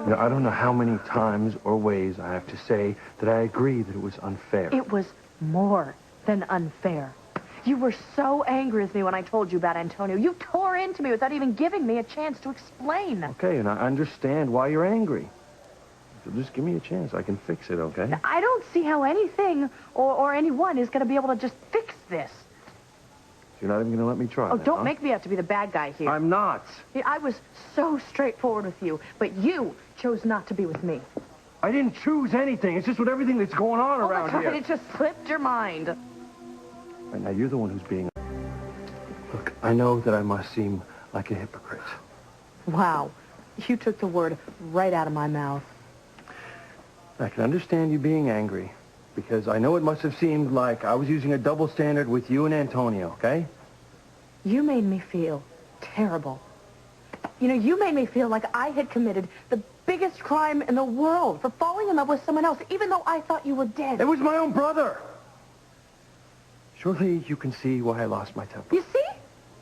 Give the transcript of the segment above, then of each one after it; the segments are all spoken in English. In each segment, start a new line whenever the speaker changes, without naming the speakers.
You know, I don't know how many times or ways I have to say that I agree that it was unfair.
It was more than unfair. You were so angry with me when I told you about Antonio. You tore into me without even giving me a chance to explain.
Okay, and I understand why you're angry. So just give me a chance. I can fix it, okay?
I don't see how anything or anyone is going to be able to just fix this.
You're not even going to let me try.
Oh, don't make me have to be the bad guy here.
I'm not.
I was so straightforward with you, but you chose not to be with me.
I didn't choose anything. It's just with everything that's going on around
here.
here.
It just slipped your mind.
Right, now, you're the one who's being... Look, I know that I must seem like a hypocrite.
Wow. You took the word right out of my mouth.
I can understand you being angry, because I know it must have seemed like I was using a double standard with you and Antonio, okay?
You made me feel terrible. You know, you made me feel like I had committed the biggest crime in the world for falling in love with someone else, even though I thought you were dead.
It was my own brother. Surely you can see why I lost my temper.
You see?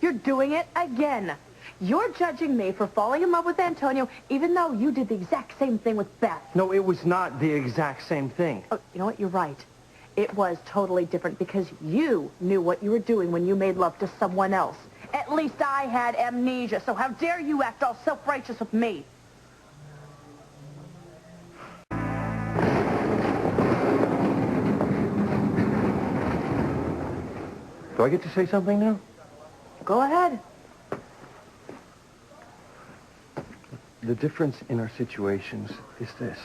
You're doing it again. You're judging me for falling in love with Antonio, even though you did the exact same thing with Beth.
No, it was not the exact same thing.
Oh, you know what? You're right. It was totally different because you knew what you were doing when you made love to someone else. At least I had amnesia, so how dare you act all self-righteous with me?
Do I get to say something now?
Go ahead.
The difference in our situations is this.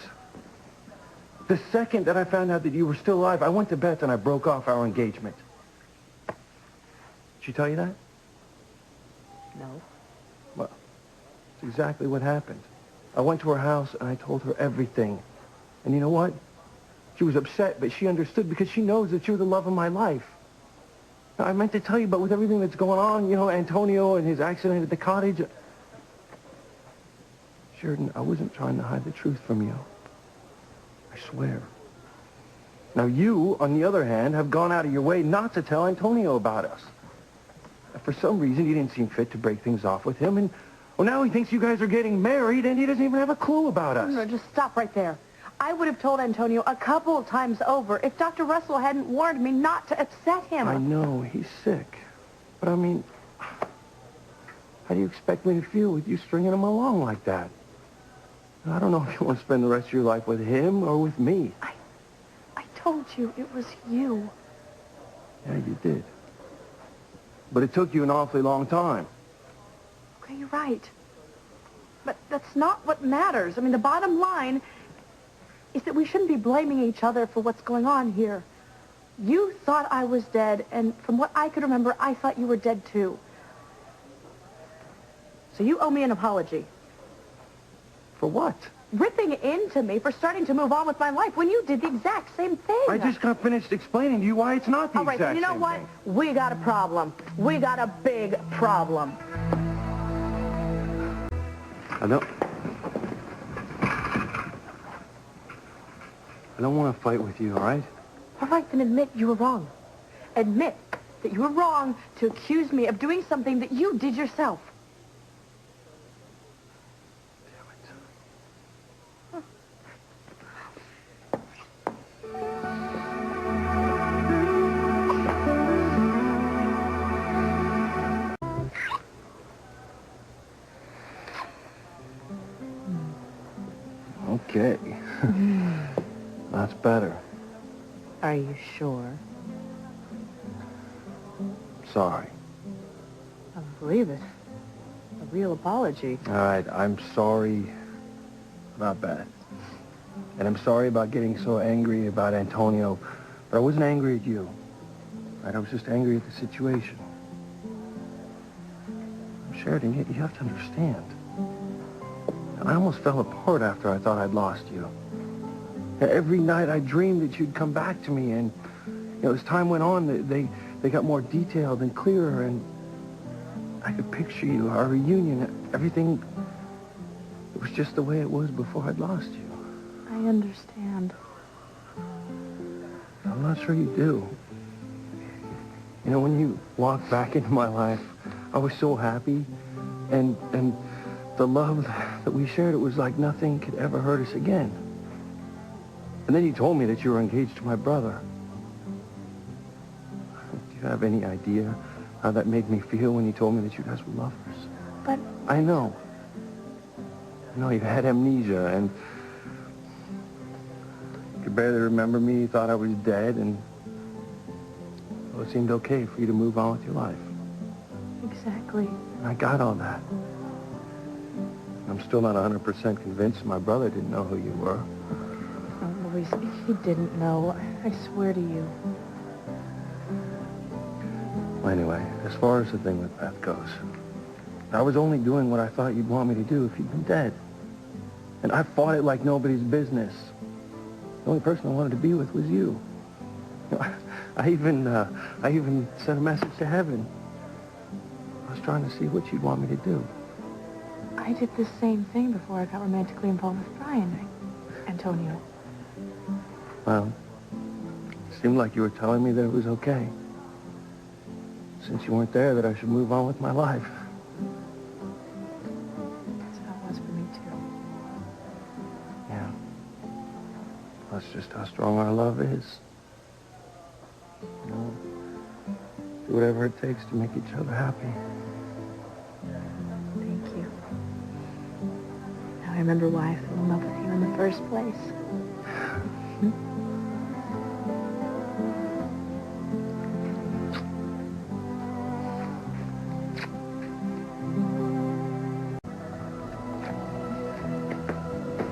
The second that I found out that you were still alive, I went to Beth and I broke off our engagement. Did she tell you that?
No.
Well, it's exactly what happened. I went to her house and I told her everything. And you know what? She was upset, but she understood because she knows that you're the love of my life. Now, I meant to tell you, but with everything that's going on, you know, Antonio and his accident at the cottage... Sheridan, I wasn't trying to hide the truth from you. I swear. Now, you, on the other hand, have gone out of your way not to tell Antonio about us. For some reason, you didn't seem fit to break things off with him, and well, now he thinks you guys are getting married, and he doesn't even have a clue about us.
No, just stop right there. I would have told Antonio a couple of times over if Dr. Russell hadn't warned me not to upset him.
I know, he's sick. But, I mean, how do you expect me to feel with you stringing him along like that? I don't know if you want to spend the rest of your life with him or with me.
I told you it was you.
Yeah, you did. But it took you an awfully long time.
Okay, you're right. But that's not what matters. I mean, the bottom line is that we shouldn't be blaming each other for what's going on here. You thought I was dead, and from what I could remember, I thought you were dead too. So you owe me an apology.
For what?
Ripping into me for starting to move on with my life when you did the exact same thing.
I just got finished explaining to you why it's not the
All
exact
right, you know
same
what?
thing.
We got a problem. We got a big problem.
I don't want to fight with you, all right?
All right, then admit you were wrong. Admit that you were wrong to accuse me of doing something that you did yourself.
Okay. That's better.
Are you sure?
Sorry.
I don't believe it. A real apology.
All right, I'm sorry about Beth. And I'm sorry about getting so angry about Antonio. But I wasn't angry at you. Right? I was just angry at the situation. Sheridan, you have to understand. I almost fell apart after I thought I'd lost you. Every night I dreamed that you'd come back to me, and you know, as time went on, they got more detailed and clearer, and I could picture you, our reunion, everything. It was just the way it was before I'd lost you.
I understand.
I'm not sure you do. when you walked back into my life, I was so happy. And the love that we shared, it was like nothing could ever hurt us again. And then you told me that you were engaged to my brother. Do you have any idea how that made me feel when you told me that you guys were lovers?
But...
I know. I know you had amnesia, and you could barely remember me. You thought I was dead, and well, it seemed okay for you to move on with your life.
Exactly.
And I got all that. I'm still not 100% convinced my brother didn't know who you were.
Oh, Maurice, he didn't know. I swear to you.
Well, anyway, as far as the thing with Beth goes, I was only doing what I thought you'd want me to do if you'd been dead. And I fought it like nobody's business. The only person I wanted to be with was you. I even sent a message to heaven. I was trying to see what you'd want me to do.
I did the same thing before I got romantically involved with Brian, Antonio.
Well, it seemed like you were telling me that it was okay. Since you weren't there, that I should move on with my life.
That's how it was for me, too.
Yeah. That's just how strong our love is. You know, do whatever it takes to make each other happy.
Thank you. Now I remember why I fell in love with you in the first place.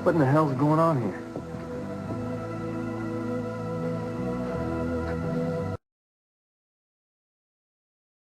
What in the hell's going on here?